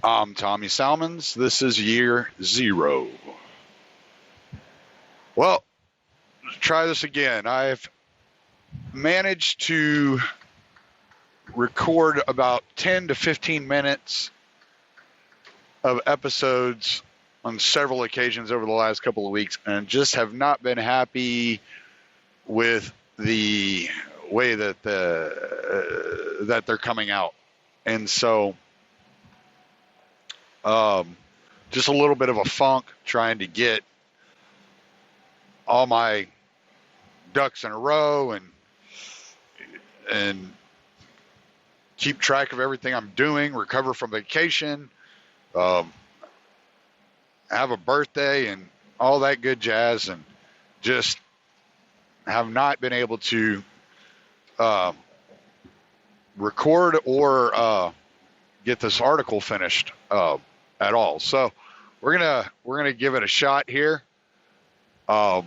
I'm Tommy Salmons. This is year zero. Well, let's try this again. I've managed to record about 10 to 15 minutes of episodes on several occasions over the last couple of weeks and just have not been happy with the way that that they're coming out. And so just a little bit of a funk trying to get all my ducks in a row and keep track of everything I'm doing, recover from vacation, have a birthday and all that good jazz, and just have not been able to record or get this article finished at all. So we're gonna give it a shot here. I'm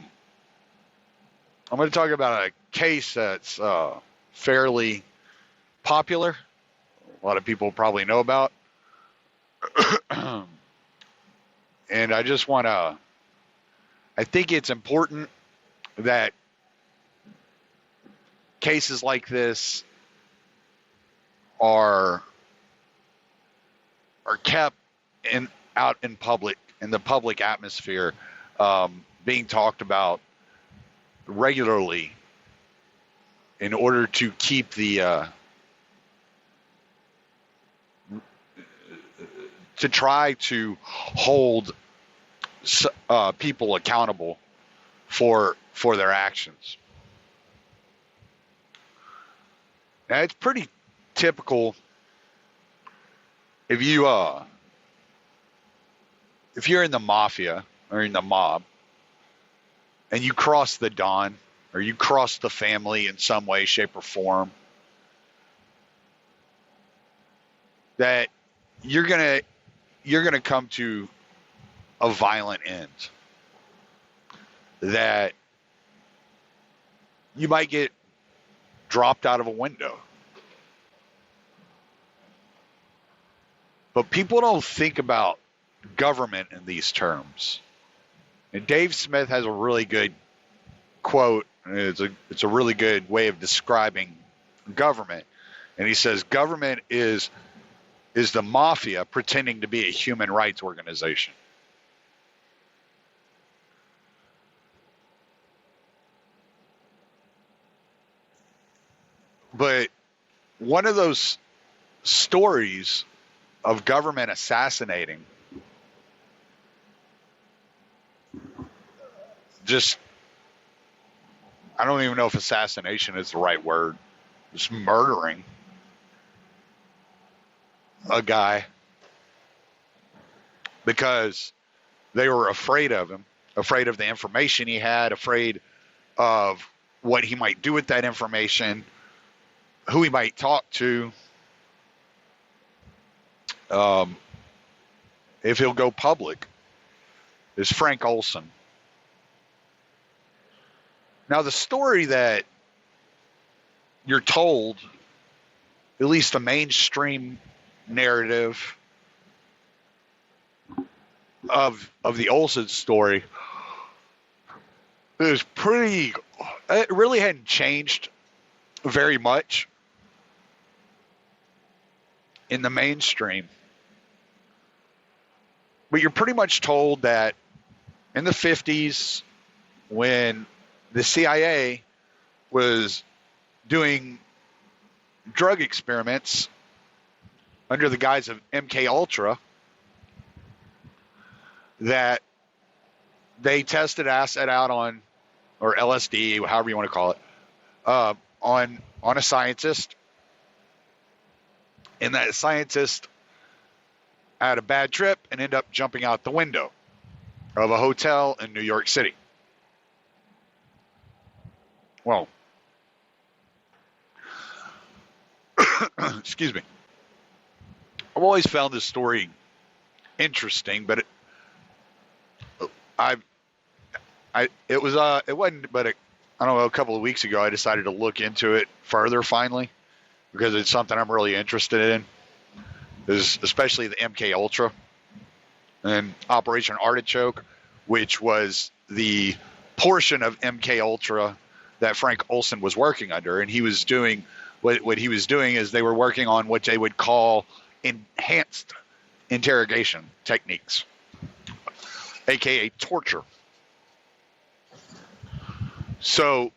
going to talk about a case that's fairly popular. A lot of people probably know about. And I just want to, I think it's important that cases like this are kept out in public, in the public atmosphere, being talked about regularly in order to keep the to try to hold people accountable for their actions. Now, it's pretty typical if you're in the mafia or in the mob and you cross the Don or you cross the family in some way, shape, or form, that you're gonna come to a violent end. That you might get dropped out of a window. But people don't think about government in these terms. And Dave Smith has a really good quote. It's a really good way of describing government. And he says government is the mafia pretending to be a human rights organization. But one of those stories of government assassinating just, I don't even know if assassination is the right word, just murdering a guy because they were afraid of him, afraid of the information he had, afraid of what he might do with that information, who he might talk to, if he'll go public, is Frank Olson. Now, the story that you're told, at least the mainstream narrative of the Olson story, is pretty, it really hadn't changed very much in the mainstream. But you're pretty much told that in the 50s, when the CIA was doing drug experiments under the guise of MK Ultra, that they tested acid out on, or LSD, however you want to call it, on a scientist, and that scientist had a bad trip and ended up jumping out the window of a hotel in New York City. Well, excuse me. I've always found this story interesting, but it wasn't, but I don't know, a couple of weeks ago, I decided to look into it further finally because it's something I'm really interested in. especially the MK Ultra and Operation Artichoke, which was the portion of MK Ultra that Frank Olson was working under, and he was doing what he was doing is they were working on what they would call enhanced interrogation techniques, aka torture. So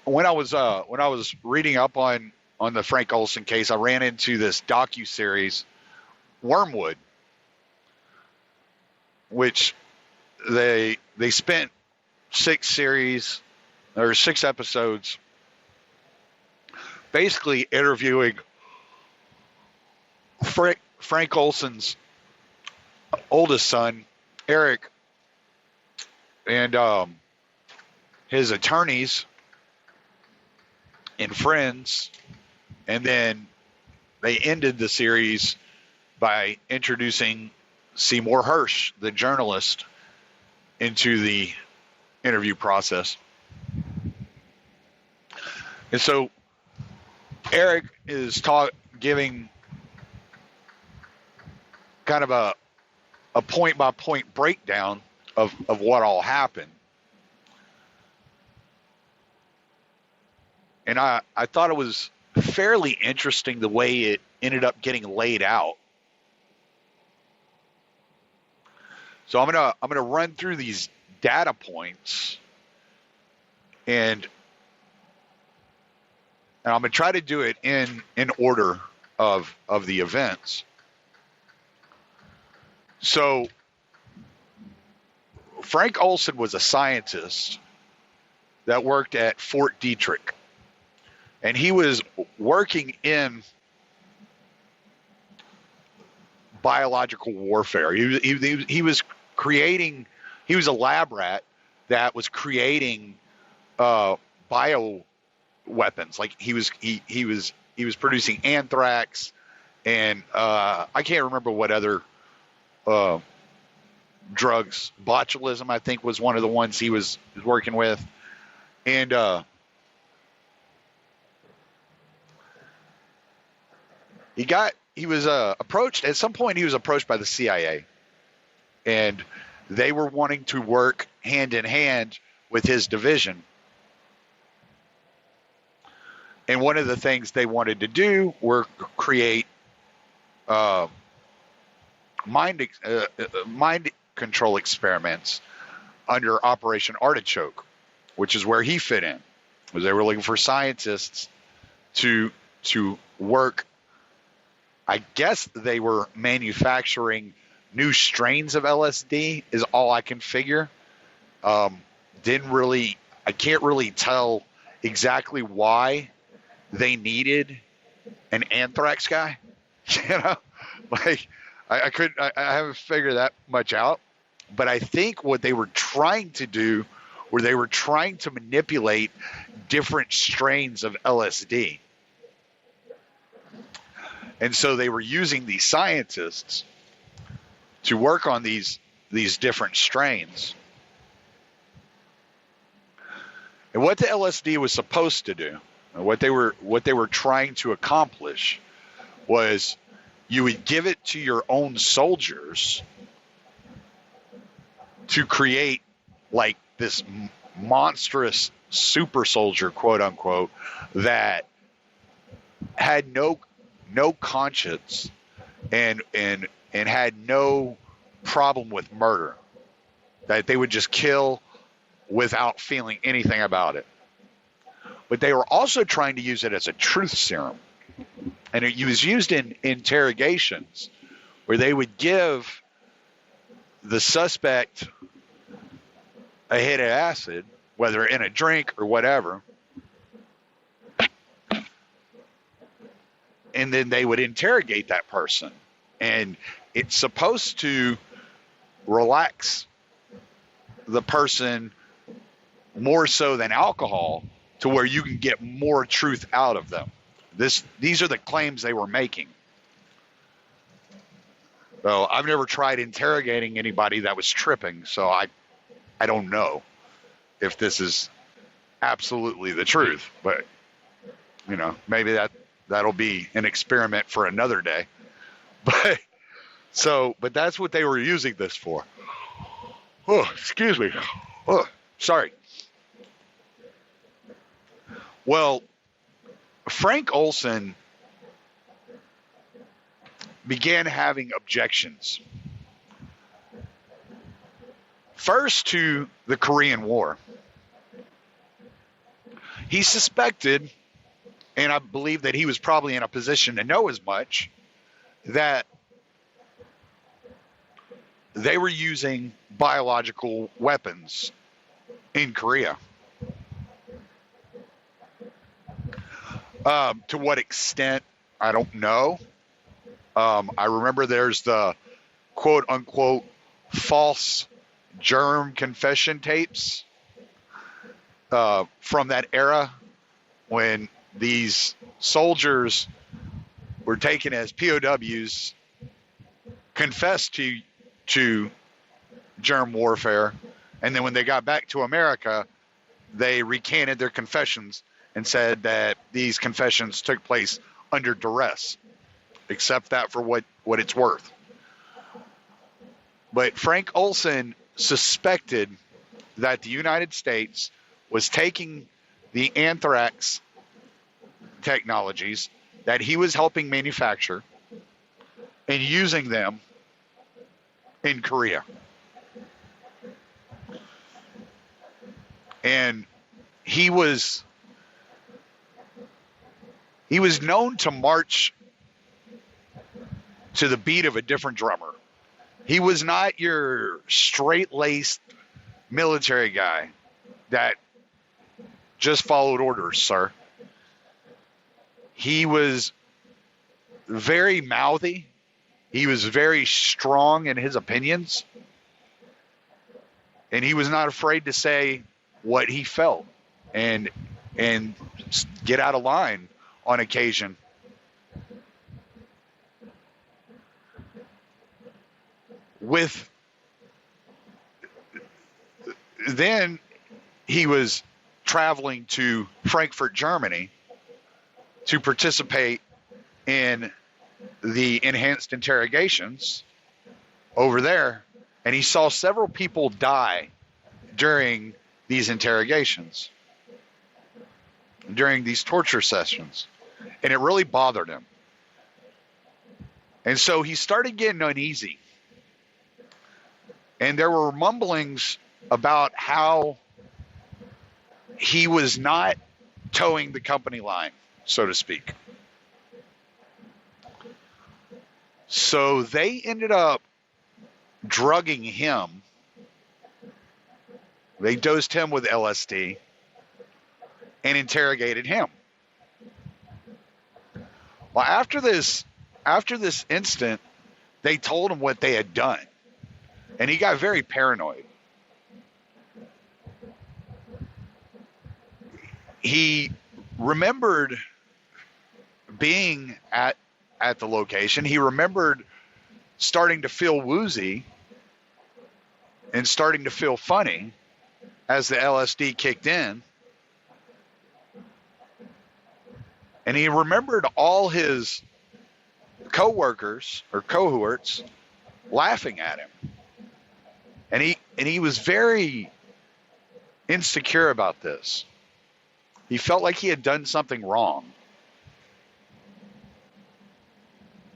when I was reading up on the Frank Olson case, I ran into this docu-series, Wormwood, which they spent 6 episodes basically interviewing Frank Olson's oldest son, Eric, and his attorneys and friends, and then they ended the series by introducing Seymour Hersh, the journalist, into the interview process. And so Eric is giving kind of a point-by-point breakdown of what all happened. And I thought it was fairly interesting the way it ended up getting laid out. So I'm gonna run through these data points, and I'm gonna try to do it in order of the events. So Frank Olson was a scientist that worked at Fort Detrick, and he was working in biological warfare. He was creating. He was a lab rat that was creating bio weapons. Like he was producing anthrax, and I can't remember what other drugs. Botulism, I think, was one of the ones he was working with, and he was approached at some point. He was approached by the CIA, and they were wanting to work hand in hand with his division. And one of the things they wanted to do were create mind control experiments under Operation Artichoke, which is where he fit in. Was they were looking for scientists to work. I guess they were manufacturing new strains of LSD, is all I can figure. I can't really tell exactly why they needed an anthrax guy. Like I haven't figured that much out. But I think what they were trying to do were they were trying to manipulate different strains of LSD. And so they were using these scientists to work on these different strains. And what the LSD was supposed to do, what they were trying to accomplish, was you would give it to your own soldiers to create like this monstrous super soldier, quote unquote, that had no conscience and had no problem with murder, that they would just kill without feeling anything about it. But they were also trying to use it as a truth serum, and it was used in interrogations where they would give the suspect a hit of acid, whether in a drink or whatever, and then they would interrogate that person. And it's supposed to relax the person more so than alcohol, to where you can get more truth out of them. These are the claims they were making. So I've never tried interrogating anybody that was tripping, so I don't know if this is absolutely the truth. But maybe that'll be an experiment for another day. But that's what they were using this for. Oh, excuse me. Oh, sorry. Well, Frank Olson began having objections. First, to the Korean War. He suspected, and I believe that he was probably in a position to know as much, that they were using biological weapons in Korea. To what extent, I don't know. I remember there's the quote unquote false germ confession tapes from that era when these soldiers were taken as POWs, confessed to germ warfare, and then when they got back to America, they recanted their confessions and said that these confessions took place under duress. Accept that for what it's worth. But Frank Olson suspected that the United States was taking the anthrax technologies that he was helping manufacture and using them in Korea. And he was known to march to the beat of a different drummer. He was not your straight-laced military guy that just followed orders, sir. He was very mouthy. He was very strong in his opinions. And he was not afraid to say what he felt and get out of line on occasion. Then he was traveling to Frankfurt, Germany to participate in the enhanced interrogations over there, and he saw several people die during these interrogations, during these torture sessions, and it really bothered him. And so he started getting uneasy. And there were mumblings about how he was not towing the company line, so to speak. So they ended up drugging him. They dosed him with LSD and interrogated him. Well, after this incident, they told him what they had done. And he got very paranoid. He remembered being at the location. He remembered starting to feel woozy and starting to feel funny as the LSD kicked in. And he remembered all his co-workers or cohorts laughing at him. And he was very insecure about this. He felt like he had done something wrong.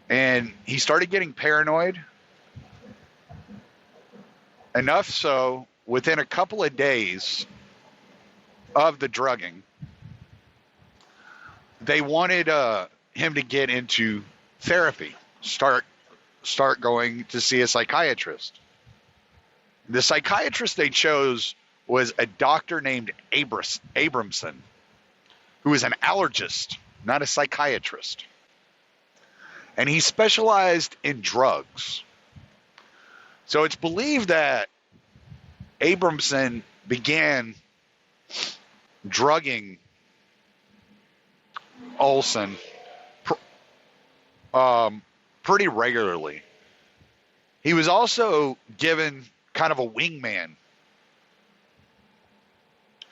And he started getting paranoid. Enough so, within a couple of days of the drugging, they wanted him to get into therapy, start going to see a psychiatrist. The psychiatrist they chose was a doctor named Abramson, who was an allergist, not a psychiatrist. And he specialized in drugs. So it's believed that Abramson began drugging Olson pretty regularly. He was also given kind of a wingman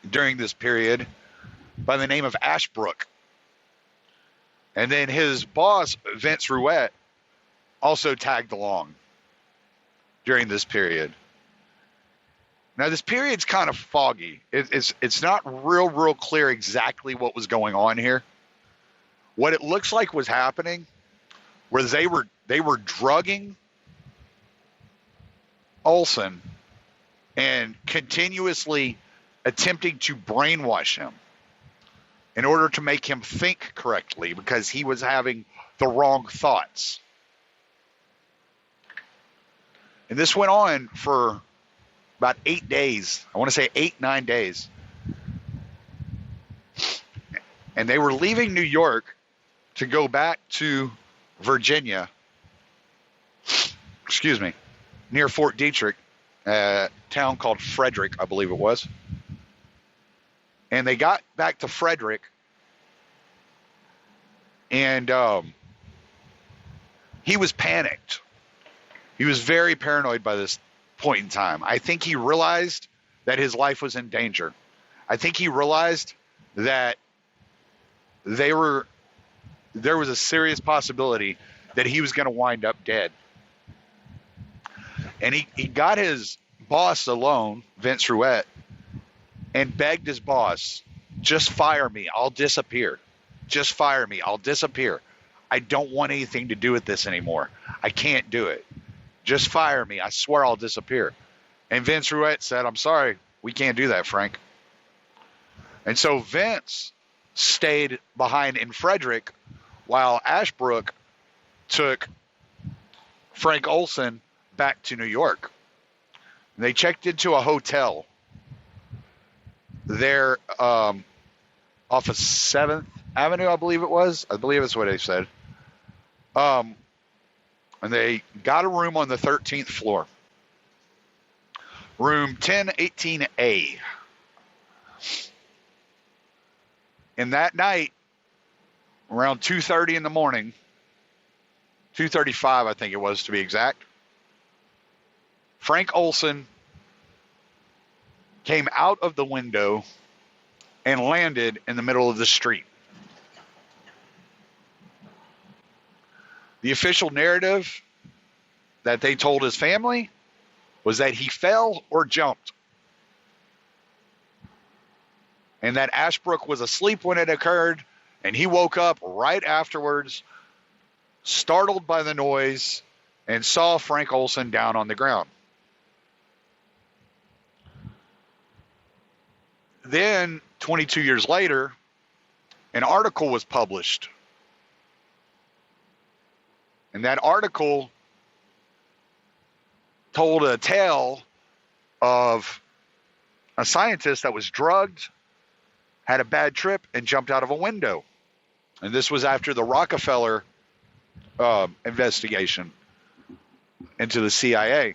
during this period by the name of Ashbrook. And then his boss, Vince Ruette, also tagged along during this period. Now, this period's kind of foggy. It's not real clear exactly what was going on here. What it looks like was happening was they were drugging Olson and continuously attempting to brainwash him in order to make him think correctly because he was having the wrong thoughts. And this went on for about 8 days. I want to say 8-9 days. And they were leaving New York to go back to Virginia, near Fort Detrick, a town called Frederick, I believe it was. And they got back to Frederick, and he was panicked. He was very paranoid by this point in time. I think he realized that his life was in danger. I think he realized that there was a serious possibility that he was going to wind up dead. And he got his boss alone, Vince Ruette, and begged his boss, just fire me, I'll disappear. Just fire me, I'll disappear. I don't want anything to do with this anymore. I can't do it. Just fire me, I swear I'll disappear. And Vince Ruette said, I'm sorry, we can't do that, Frank. And so Vince stayed behind in Frederick while Ashbrook took Frank Olson back to New York. They checked into a hotel there off of 7th Avenue, I believe it was. I believe that's what they said. And they got a room on the 13th floor. Room 1018A. And that night, around 2:30 in the morning, 2:35 I think it was to be exact, Frank Olson came out of the window and landed in the middle of the street. The official narrative that they told his family was that he fell or jumped, and that Ashbrook was asleep when it occurred, and he woke up right afterwards, startled by the noise, and saw Frank Olson down on the ground. Then, 22 years later, an article was published. And that article told a tale of a scientist that was drugged, had a bad trip, and jumped out of a window. And this was after the Rockefeller investigation into the CIA.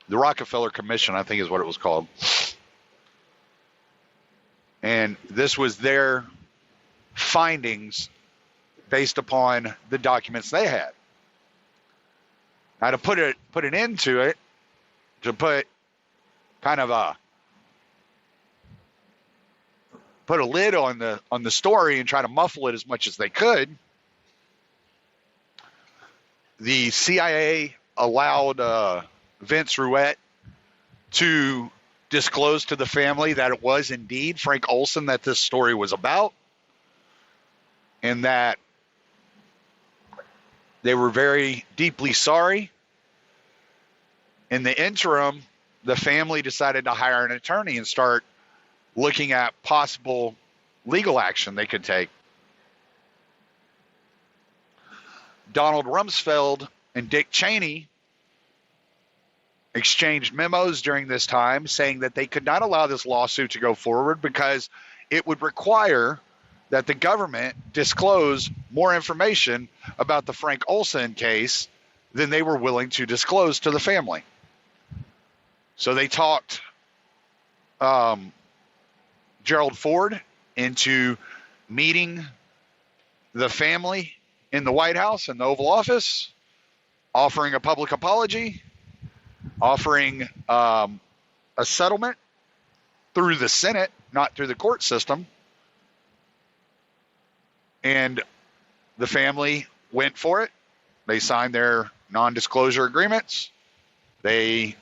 The Rockefeller Commission, I think is what it was called. And this was their findings based upon the documents they had. Now, to put an end to it, to put kind of put a lid on the story and try to muffle it as much as they could, the CIA allowed Vince Ruette to disclose to the family that it was indeed Frank Olson that this story was about, and that they were very deeply sorry. In the interim, the family decided to hire an attorney and start looking at possible legal action they could take. Donald Rumsfeld and Dick Cheney exchanged memos during this time saying that they could not allow this lawsuit to go forward because it would require that the government disclose more information about the Frank Olson case than they were willing to disclose to the family. So they talked Gerald Ford into meeting the family in the White House in the Oval Office, offering a public apology, offering a settlement through the Senate, not through the court system. And the family went for it. They signed their non-disclosure agreements. They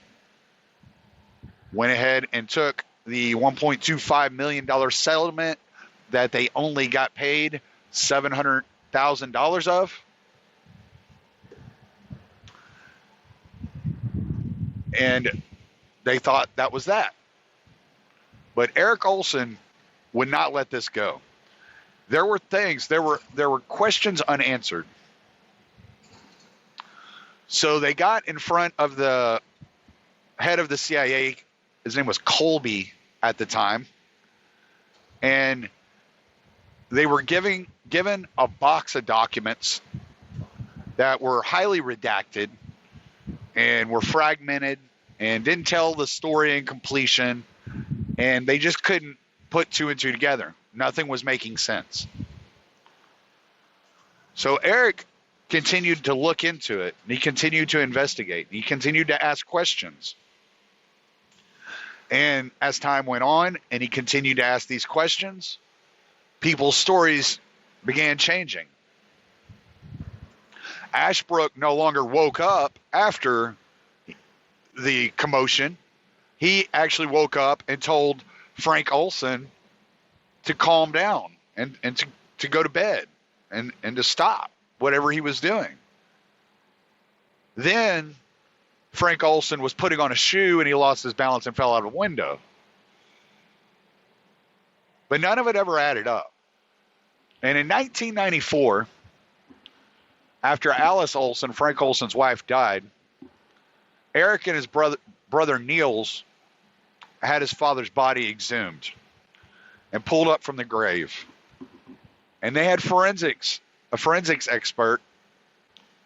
went ahead and took the $1.25 million settlement that they only got paid $700,000 of. And they thought that was that. But Eric Olson would not let this go. There were questions unanswered. So they got in front of the head of the CIA. His name was Colby at the time. And they were given a box of documents that were highly redacted and were fragmented and didn't tell the story in completion. And they just couldn't put two and two together. Nothing was making sense. So Eric continued to look into it. And he continued to investigate. He continued to ask questions. And as time went on and he continued to ask these questions, people's stories began changing. Ashbrook no longer woke up after the commotion. He actually woke up and told Frank Olson to calm down and to go to bed and to stop whatever he was doing. Then Frank Olson was putting on a shoe and he lost his balance and fell out of a window. But none of it ever added up. And in 1994, after Alice Olson, Frank Olson's wife, died, Eric and his brother Niels had his father's body exhumed and pulled up from the grave. And they had a forensics expert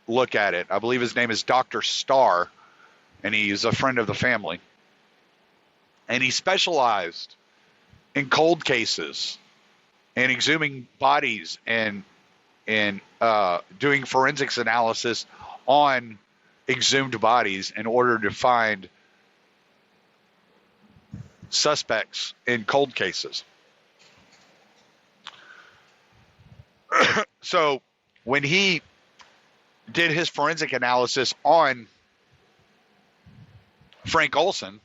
look at it. I believe his name is Dr. Starr, and he's a friend of the family. And he specialized in cold cases and exhuming bodies and doing forensics analysis on exhumed bodies in order to find suspects in cold cases. So when he did his forensic analysis on Frank Olson,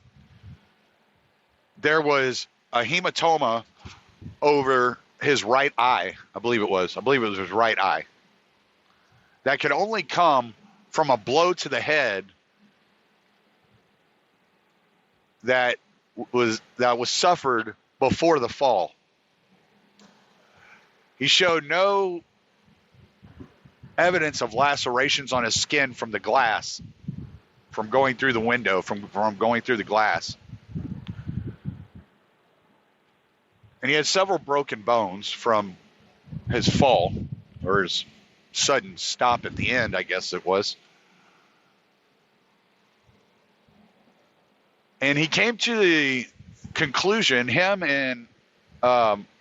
there was a hematoma over his right eye. I believe it was his right eye. That could only come from a blow to the head that was suffered before the fall. He showed no evidence of lacerations on his skin from the glass, from going through the window, from going through the glass. And he had several broken bones from his fall, or his sudden stop at the end, I guess it was. And he came to the conclusion, him and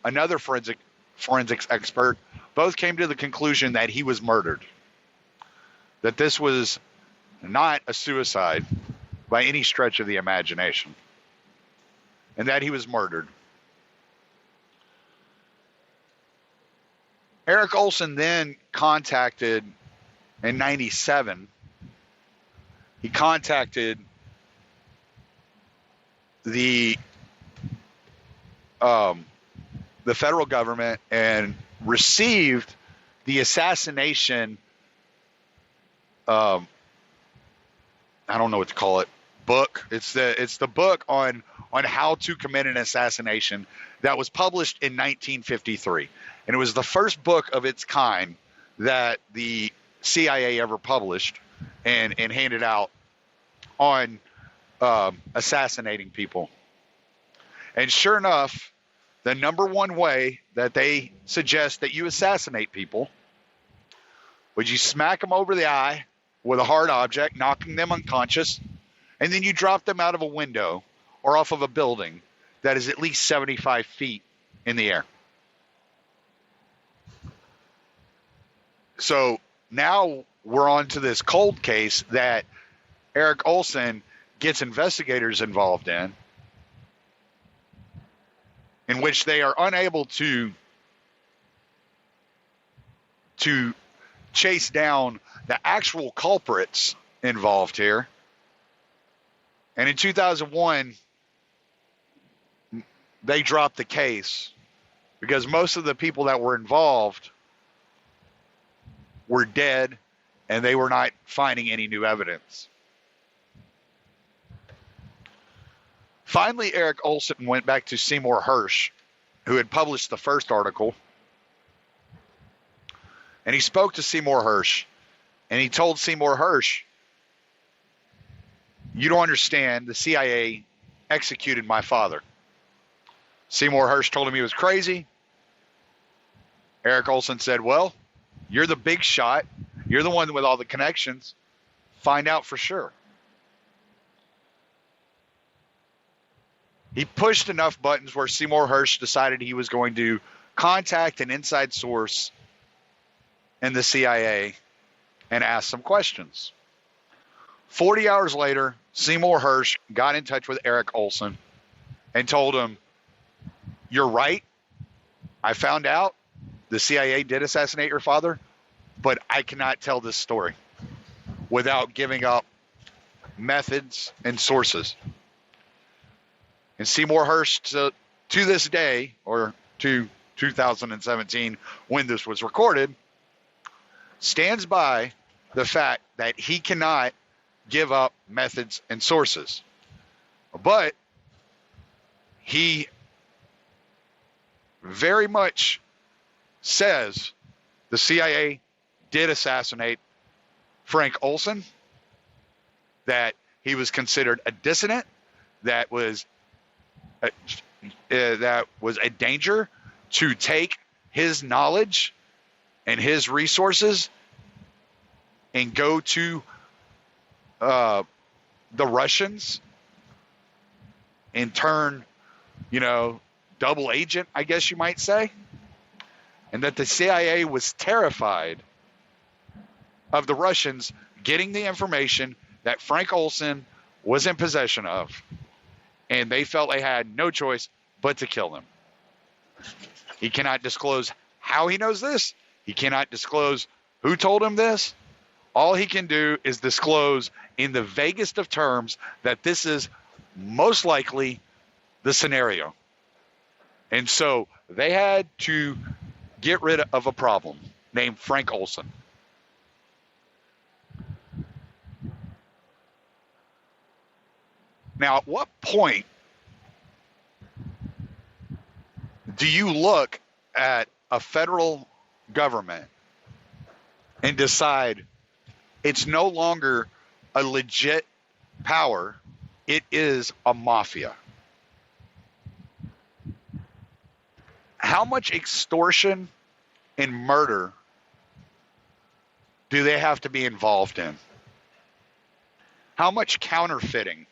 another forensics expert, both came to the conclusion that he was murdered. That this was not a suicide by any stretch of the imagination. And that he was murdered. Eric Olson then contacted, in 97, he contacted the federal government and received the assassination, I don't know what to call it, book. It's the book on how to commit an assassination that was published in 1953. And it was the first book of its kind that the CIA ever published and handed out on assassinating people. And sure enough, the number one way that they suggest that you assassinate people would you smack them over the eye with a hard object, knocking them unconscious, and then you drop them out of a window or off of a building that is at least 75 feet in the air. So now we're on to this cold case that Eric Olson gets investigators involved in which they are unable to to chase down the actual culprits involved here. And in 2001, they dropped the case because most of the people that were involved were dead and they were not finding any new evidence. Finally, Eric Olson went back to Seymour Hersh, who had published the first article, and he spoke to Seymour Hersh, and he told Seymour Hersh, "You don't understand, the CIA executed my father." Seymour Hersh told him he was crazy. Eric Olson said, "Well, you're the big shot. You're the one with all the connections. Find out for sure." He pushed enough buttons where Seymour Hersh decided he was going to contact an inside source in the CIA and ask some questions. 40 hours later, Seymour Hersh got in touch with Eric Olson and told him, "You're right. I found out the CIA did assassinate your father, but I cannot tell this story without giving up methods and sources." And Seymour Hersh, to this day, or to 2017, when this was recorded, stands by the fact that he cannot give up methods and sources. But he very much says the CIA did assassinate Frank Olson, that he was considered a dissident, that was a danger to take his knowledge and his resources and go to the Russians and turn, double agent, I guess you might say, and that the CIA was terrified of the Russians getting the information that Frank Olson was in possession of, and they felt they had no choice but to kill him. He cannot disclose how he knows this. He cannot disclose who told him this. All he can do is disclose in the vaguest of terms that this is most likely the scenario. And so they had to get rid of a problem named Frank Olson. Now, at what point do you look at a federal government and decide it's no longer a legit power, it is a mafia? How much extortion and murder do they have to be involved in? How much counterfeiting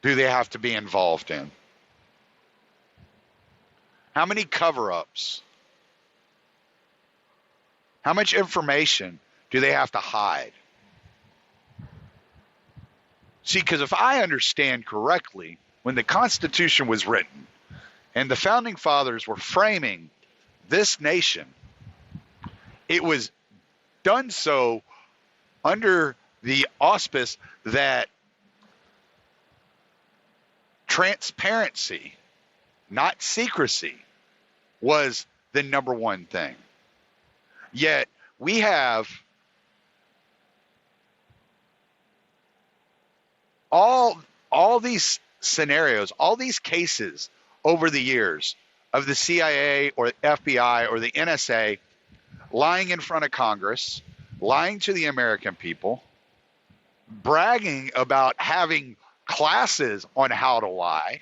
do they have to be involved in? How many cover-ups? How much information do they have to hide? See, because if I understand correctly, when the Constitution was written and the Founding Fathers were framing this nation, it was done so under the auspice that transparency, not secrecy, was the number one thing. Yet we have all these scenarios, all these cases over the years of the CIA or the FBI or the NSA lying in front of Congress, lying to the American people, bragging about having classes on how to lie,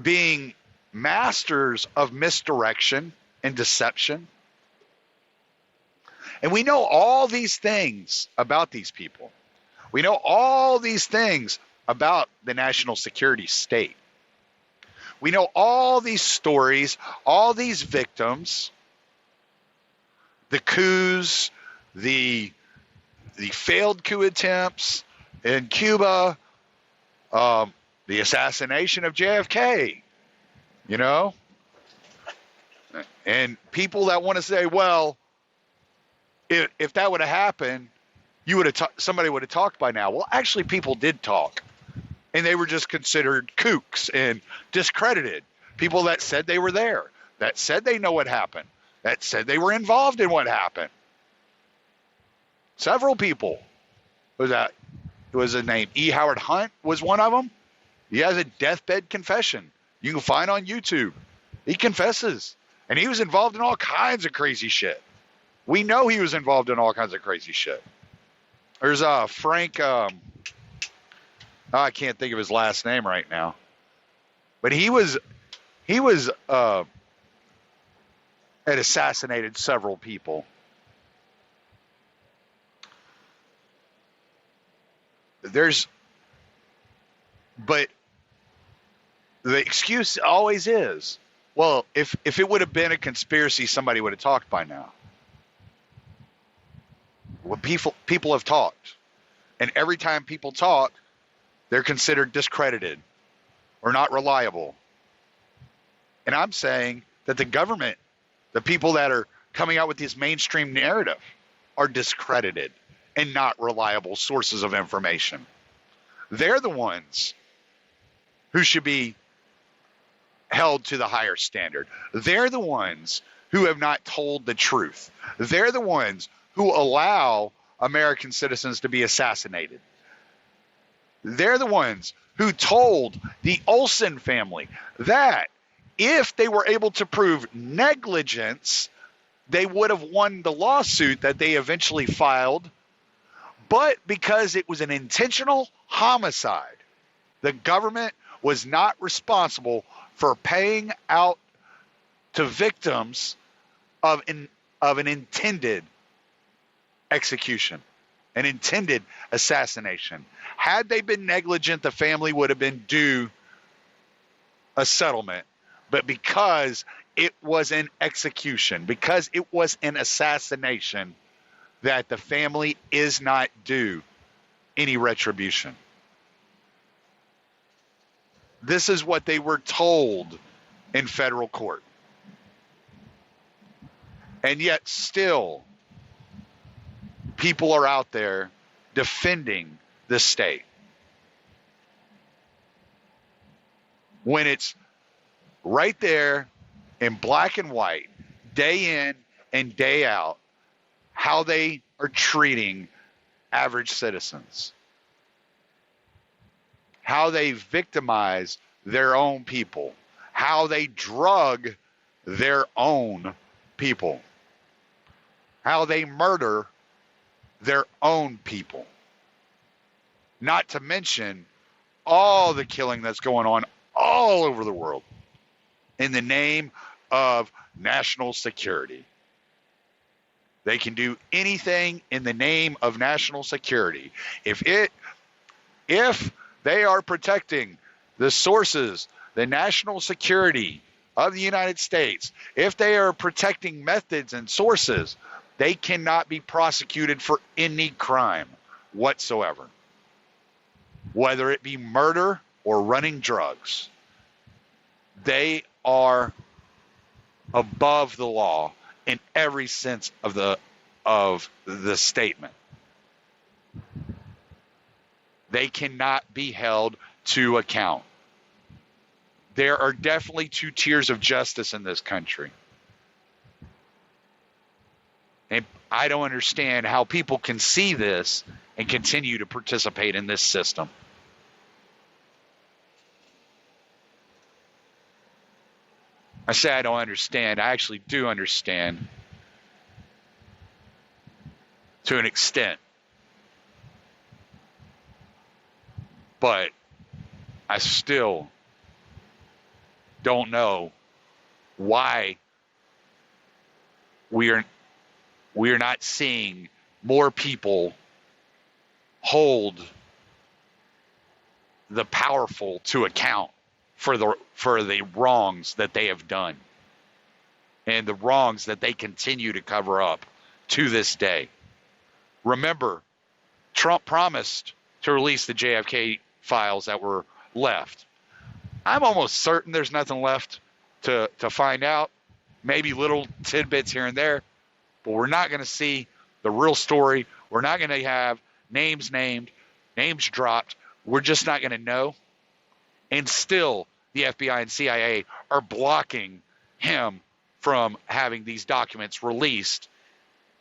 being masters of misdirection and deception. And we know all these things about these people. We know all these things about the national security state. We know all these stories, all these victims, the coups, the failed coup attempts in Cuba, the assassination of JFK, And people that want to say, well, if that would have happened, somebody would have talked by now. Well, actually, people did talk, and they were just considered kooks and discredited. People that said they were there, that said they know what happened, that said they were involved in what happened. Several people. Was a name? E. Howard Hunt was one of them. He has a deathbed confession you can find on YouTube. He confesses, and he was involved in all kinds of crazy shit. We know he was involved in all kinds of crazy shit. There's Frank. I can't think of his last name right now, but he had assassinated several people. But the excuse always is, well, if it would have been a conspiracy, somebody would have talked by now. Well, people have talked, and every time people talk, they're considered discredited or not reliable. And I'm saying that the government, the people that are coming out with this mainstream narrative, are discredited and not reliable sources of information. They're the ones who should be held to the higher standard. They're the ones who have not told the truth. They're the ones who allow American citizens to be assassinated. They're the ones who told the Olson family that if they were able to prove negligence, they would have won the lawsuit that they eventually filed. But because it was an intentional homicide, the government was not responsible for paying out to victims of an intended execution, an intended assassination. Had they been negligent, the family would have been due a settlement. But because it was an execution, because it was an assassination, that the family is not due any retribution. This is what they were told in federal court. And yet still, people are out there defending the state. When it's right there in black and white, day in and day out, how they are treating average citizens, how they victimize their own people, how they drug their own people, how they murder their own people. Not to mention all the killing that's going on all over the world in the name of national security. They can do anything in the name of national security. If they are protecting the sources, the national security of the United States, if they are protecting methods and sources, they cannot be prosecuted for any crime whatsoever, whether it be murder or running drugs. They are above the law in every sense of the statement. They cannot be held to account. There are definitely two tiers of justice in this country. And I don't understand how people can see this and continue to participate in this system. I say I don't understand. I actually do understand to an extent. But I still don't know why we are not seeing more people hold the powerful to account for the wrongs that they have done and the wrongs that they continue to cover up to this day. Remember, Trump promised to release the JFK files that were left. I'm almost certain there's nothing left to find out. maybe little tidbits here and there, but we're not going to see the real story. We're not going to have names named, names dropped. We're just not going to know. And still, the FBI and CIA are blocking him from having these documents released,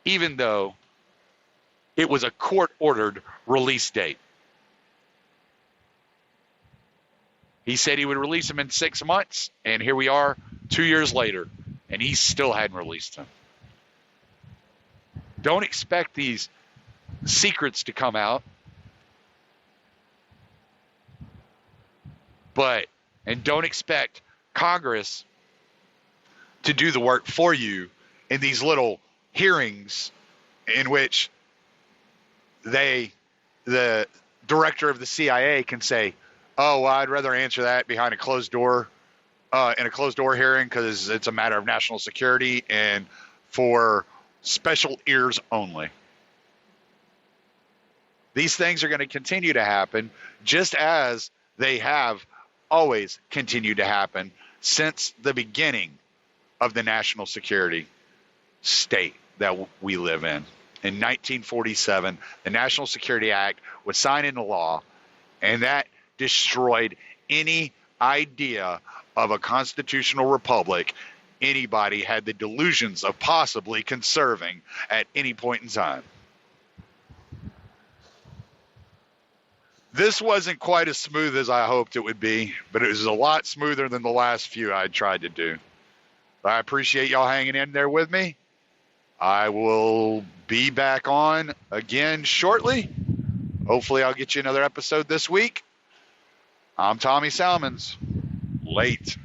even though it was a court-ordered release date. He said he would release them in 6 months, and here we are 2 years later, and he still hadn't released them. Don't expect these secrets to come out, and don't expect Congress to do the work for you in these little hearings in which the director of the CIA can say, oh, well, I'd rather answer that behind a closed door, in a closed door hearing, because it's a matter of national security and for special ears only. These things are going to continue to happen, just as they have always continued to happen since the beginning of the national security state that we live in. In 1947, the National Security Act was signed into law, and that destroyed any idea of a constitutional republic anybody had the delusions of possibly conserving at any point in time. This wasn't quite as smooth as I hoped it would be, but it was a lot smoother than the last few I tried to do. I appreciate y'all hanging in there with me. I will be back on again shortly. Hopefully I'll get you another episode this week. I'm Tommy Salmons. Late.